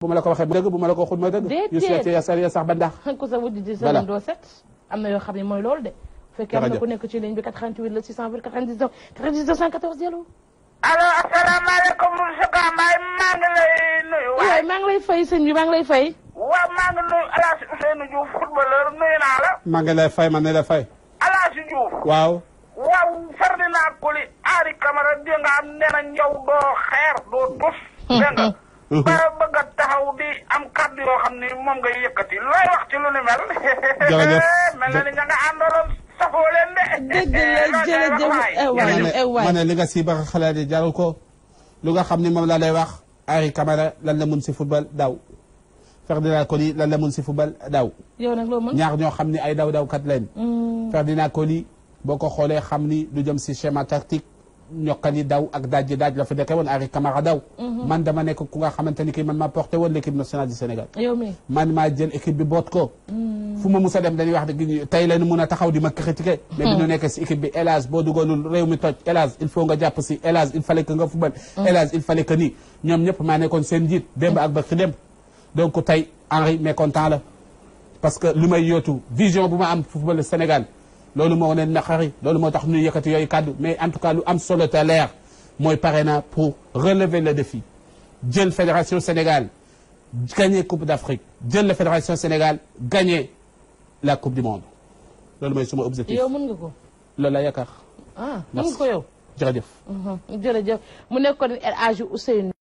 bu ma la ko waxee dëgg bu ma la ko waxul mooy dëgg. déedéet yu seet ya sax ba ndax. ko sa wujj di sa doo set am na yoo xam ne mooy loolu de. fekkee am na ku nekk ci ligne bi 88 la 628 99 99 114 yàlla. allo asalaamaaleykum monsieur Ka Mbaye maa ngi lay nuyu. waaye maa ngi lay fay sëñ bi maa ngi lay fay. waaw maa ngi nuyu El Hadj Ousseynou Diouf footballeur nuyu naa la. maa ngi lay fay man ne la fay. El Hadj Diouf. waaw. waaw Ferdinand Coly Henri Camara dégg nga am nee na njaw doo xeer doo tus. dégg nga. bara bëgg a taxaw di am kàddu yoo xam ni moom ngay yëkkati looy wax ci lu ni mel. jërëjëf mel na ni ña nga àndaloon safoo leen de. dëgg la jërëjëf ma ne li nga si ba xalaat yi jarul ko lu nga xam ni moom laa lay wax Henri Camara lan la mun si football daw Ferdinand Coly lan la mun si football daw. yow nag loo mën ñaar ñoo xam ni ay daw kat leen. Ferdinand Coly boo ko xoolee xam ni lu jëm si schéma tactique ñokkali daw ak daaj la fi nekkee woon Henri Camara daw. man dama nekk ku nga xamante ni kii man maa porté woon l' équipe nationale du Sénégal. yow mii man maa jël équipe bi boot ko. fu ma mus a dem dañuy wax dëgg tey la ñu mun a taxaw di ma critiquer. mais bi ñu nekkee si équipe bi El Hadj boo dugalul réew mi toj El Hadj il faut nga jàpp si El Hadj il fallait que nga football. El Hadj il fallait que nii ñoom ñëpp maa nekkoon seen njiit démb ak barki démb. donc tey Henri mécontent la parce que lu may yootu vision bu ma am football Sénégal. loolu moo leen naqari loolu moo tax ñu yëkkati yooyu kàddu mais en tout cas lu am solo te leer mooy pare na pour relever le défi jël fédération Sénégal gagner coupe d'Afrique jël la fédération Sénégal gagner la coupe du monde loolu mooy suma objectif. yow mën nga ko. loolu la yaakaar. mën nga ko yow. jërëjëf. jërëjëf mu nekkoon El Hadj Ousseynou